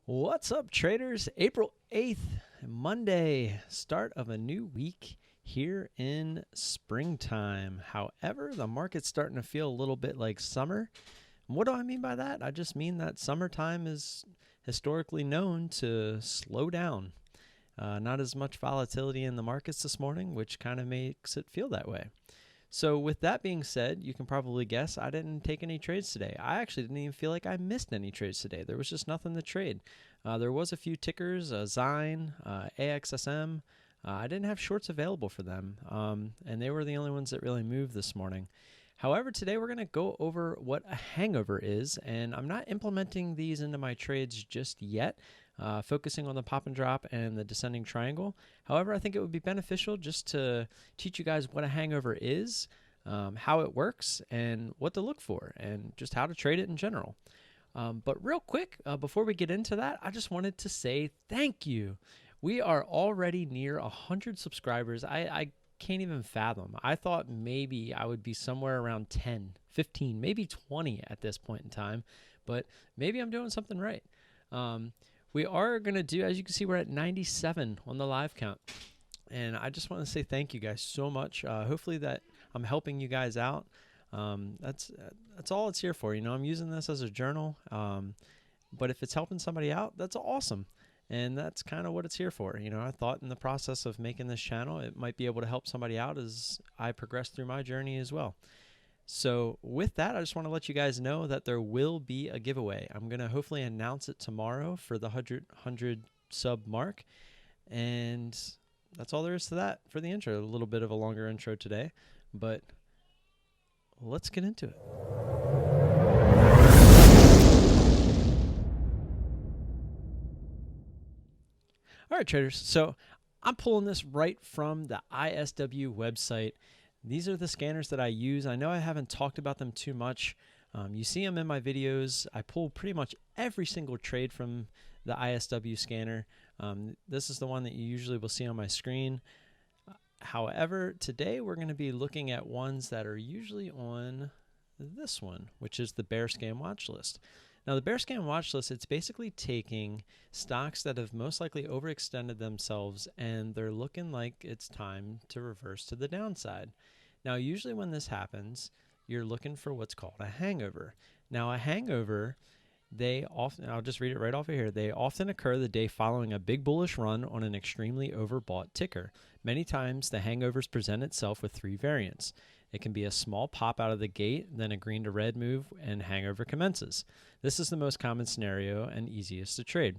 What's up, traders? April 8th, Monday, start of a new week here in springtime. However, the market's starting to feel a little bit like summer. And what do I mean by that? I just mean that summertime is historically known to slow down. Not as much volatility in the markets this morning, which kind of makes it feel that way. So with that being said, you can probably guess I didn't take any trades today. I actually didn't even feel like I missed any trades today. There was just nothing to trade. There was a few tickers, Zine, AXSM. I didn't have shorts available for them, and they were the only ones that really moved this morning. However, today we're going to go over what a hangover is, and I'm not implementing these into my trades just yet, focusing on the pop and drop and the descending triangle. However, I think it would be beneficial just to teach you guys what a hangover is, how it works, and what to look for, and just how to trade it in general. But real quick, before we get into that, I just wanted to say thank you. We are already near 100 subscribers. I can't even fathom. I thought maybe I would be somewhere around 10, 15, maybe 20 at this point in time, but maybe I'm doing something right. We are going to do, as you can see, we're at 97 on the live count. And I just want to say thank you guys so much. Hopefully that I'm helping you guys out. That's all it's here for. You know, I'm using this as a journal. But if it's helping somebody out, that's awesome. And that's kind of what it's here for. You know, I thought in the process of making this channel, it might be able to help somebody out as I progress through my journey as well. So with that, I just want to let you guys know that there will be a giveaway. I'm going to hopefully announce it tomorrow for the 100 sub mark. And that's all there is to that for the intro. A little bit of a longer intro today, but let's get into it. All right, traders. So I'm pulling this right from the ISW website. These are the scanners that I use. I know I haven't talked about them too much. You see them in my videos. I pull pretty much every single trade from the ISW scanner. This is the one that you usually will see on my screen. However, today we're going to be looking at ones that are usually on this one, which is the bear scan watch list. Now, the bear scan watch list, it's basically taking stocks that have most likely overextended themselves and they're looking like it's time to reverse to the downside. Now, usually when this happens, you're looking for what's called a hangover. Now, a hangover, they often, I'll just read it right off of here, they often occur the day following a big bullish run on an extremely overbought ticker. Many times, the hangovers present itself with three variants. It can be a small pop out of the gate, then a green to red move, and hangover commences. This is the most common scenario and easiest to trade.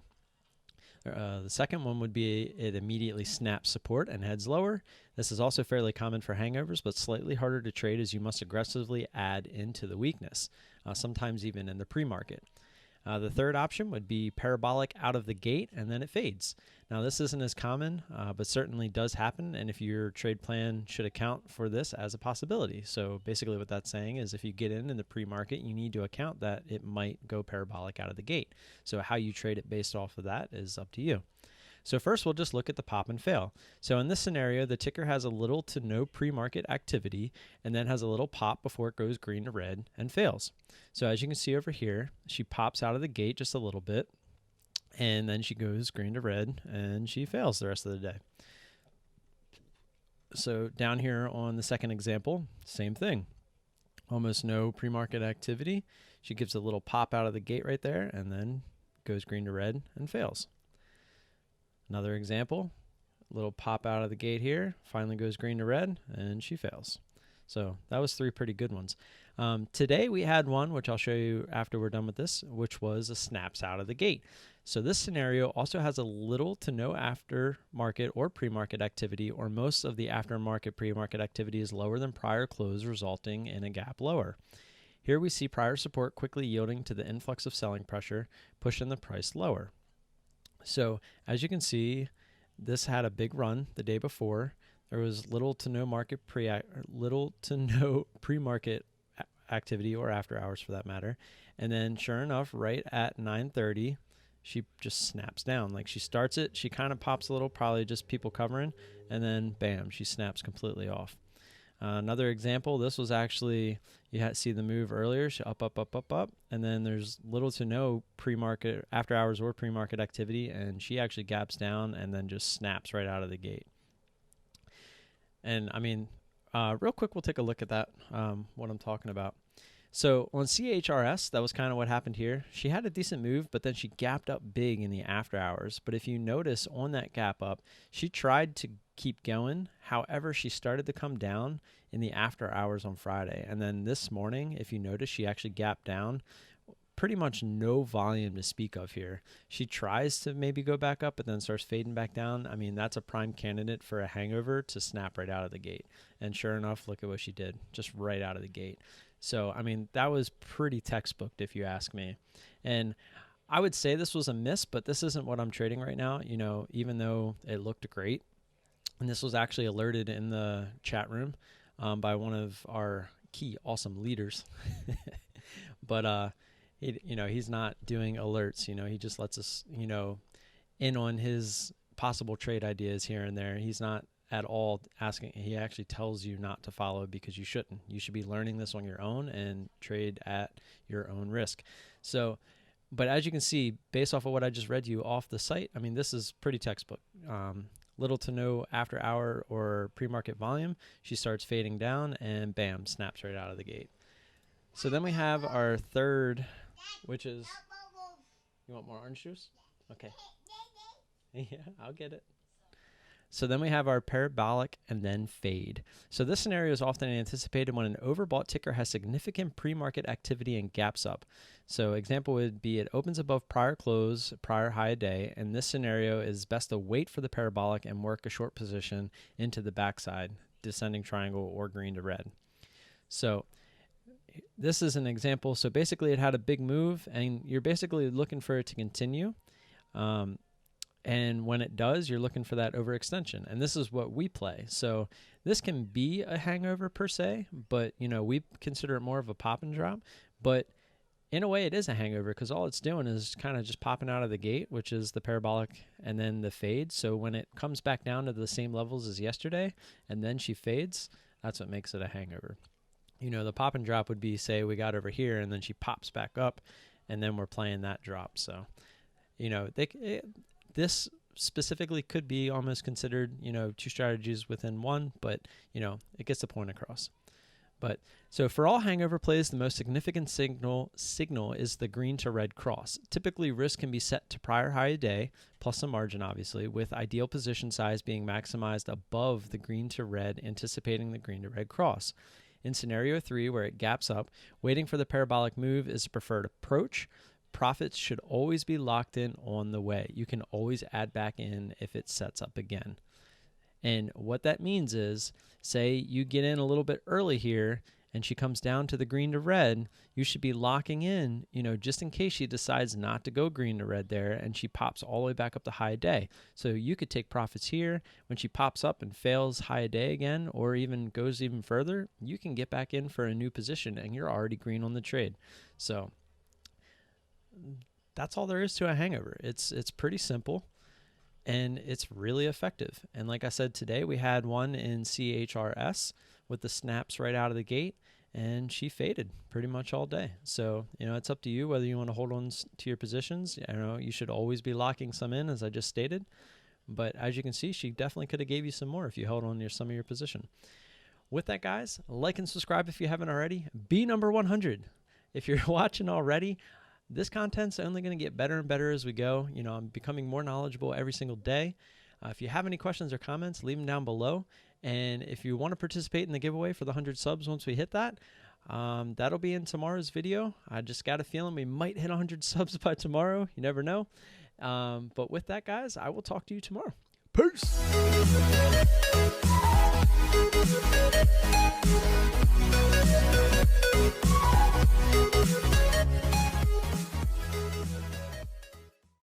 The second one would be it immediately snaps support and heads lower. This is also fairly common for hangovers, but slightly harder to trade as you must aggressively add into the weakness, sometimes even in the pre-market. The third option would be parabolic out of the gate, and then it fades. Now, this isn't as common, but certainly does happen, and if your trade plan should account for this as a possibility. So basically what that's saying is if you get in the pre-market, you need to account that it might go parabolic out of the gate. So how you trade it based off of that is up to you. So first, we'll just look at the pop and fail. So in this scenario, the ticker has a little to no pre-market activity and then has a little pop before it goes green to red and fails. So as you can see over here, she pops out of the gate just a little bit, and then she goes green to red, and she fails the rest of the day. So down here on the second example, same thing. Almost no pre-market activity. She gives a little pop out of the gate right there, and then goes green to red and fails. Another example, a little pop out of the gate here, finally goes green to red, and she fails. So that was three pretty good ones. Today we had one, which I'll show you after we're done with this, which was a snaps out of the gate. So this scenario also has a little to no aftermarket or pre-market activity, or most of the aftermarket pre-market activity is lower than prior close, resulting in a gap lower. Here we see prior support quickly yielding to the influx of selling pressure, pushing the price lower. So as you can see, this had a big run the day before. There was little to no pre-market activity, or after hours for that matter. And then sure enough, right at 9:30, she just snaps down. Like, she starts it, she kind of pops a little, probably just people covering, and then bam, she snaps completely off. Another example, this was actually, you had to see the move earlier, up, up, up, up, up, and then there's little to no pre-market, after hours or pre-market activity, and she actually gaps down and then just snaps right out of the gate. And I mean, real quick, we'll take a look at that, what I'm talking about. So on CHRS, that was kind of what happened here. She had a decent move, but then she gapped up big in the after hours. But if you notice on that gap up, she tried to keep going. However, she started to come down in the after hours on Friday. And then this morning, if you notice, she actually gapped down. Pretty much no volume to speak of here. She tries to maybe go back up, but then starts fading back down. I mean, that's a prime candidate for a hangover to snap right out of the gate. And sure enough, look at what she did, just right out of the gate. So, I mean, that was pretty textbooked if you ask me. And I would say this was a miss, but this isn't what I'm trading right now, you know, even though it looked great. And this was actually alerted in the chat room by one of our key awesome leaders. But, you know, he's not doing alerts, you know, he just lets us, you know, in on his possible trade ideas here and there. He's not at all asking. He actually tells you not to follow because you shouldn't. You should be learning this on your own and trade at your own risk. So, but as you can see, based off of what I just read you off the site, I mean, this is pretty textbook. Little to no after hour or pre-market volume. She starts fading down and bam, snaps right out of the gate. So then we have our third, which is, you want more orange juice? Okay. Yeah, I'll get it. So then we have our parabolic and then fade. So this scenario is often anticipated when an overbought ticker has significant pre-market activity and gaps up. So example would be it opens above prior close, prior high day. And this scenario is best to wait for the parabolic and work a short position into the backside, descending triangle or green to red. So this is an example. So basically it had a big move and you're basically looking for it to continue. And when it does, you're looking for that overextension. And this is what we play. So this can be a hangover per se, but you know, we consider it more of a pop and drop. But in a way it is a hangover because all it's doing is kind of just popping out of the gate, which is the parabolic and then the fade. So when it comes back down to the same levels as yesterday and then she fades, that's what makes it a hangover. You know, the pop and drop would be, say we got over here and then she pops back up and then we're playing that drop. So, you know, this specifically could be almost considered, you know, two strategies within one, but, you know, it gets the point across. But so for all hangover plays, the most significant signal is the green to red cross. Typically, risk can be set to prior high day, plus some margin, obviously, with ideal position size being maximized above the green to red, anticipating the green to red cross. In scenario 3, where it gaps up, waiting for the parabolic move is the preferred approach. Profits should always be locked in on the way. You can always add back in if it sets up again. And what that means is, say you get in a little bit early here and she comes down to the green to red, you should be locking in, you know, just in case she decides not to go green to red there and she pops all the way back up to high day. So you could take profits here. When she pops up and fails high day again, or even goes even further, you can get back in for a new position and you're already green on the trade. So that's all there is to a hangover. It's pretty simple and it's really effective. And like I said, today we had one in CHRS with the snaps right out of the gate and she faded pretty much all day. So, you know, it's up to you whether you want to hold on to your positions. You know, you should always be locking some in, as I just stated. But as you can see, she definitely could have gave you some more if you held on to some of your position. With that, guys, like and subscribe if you haven't already. Be number 100. If you're watching already, this content's only going to get better and better as we go. You know, I'm becoming more knowledgeable every single day. If you have any questions or comments, leave them down below. And if you want to participate in the giveaway for the 100 subs once we hit that, that'll be in tomorrow's video. I just got a feeling we might hit 100 subs by tomorrow. You never know. But with that, guys, I will talk to you tomorrow. Peace.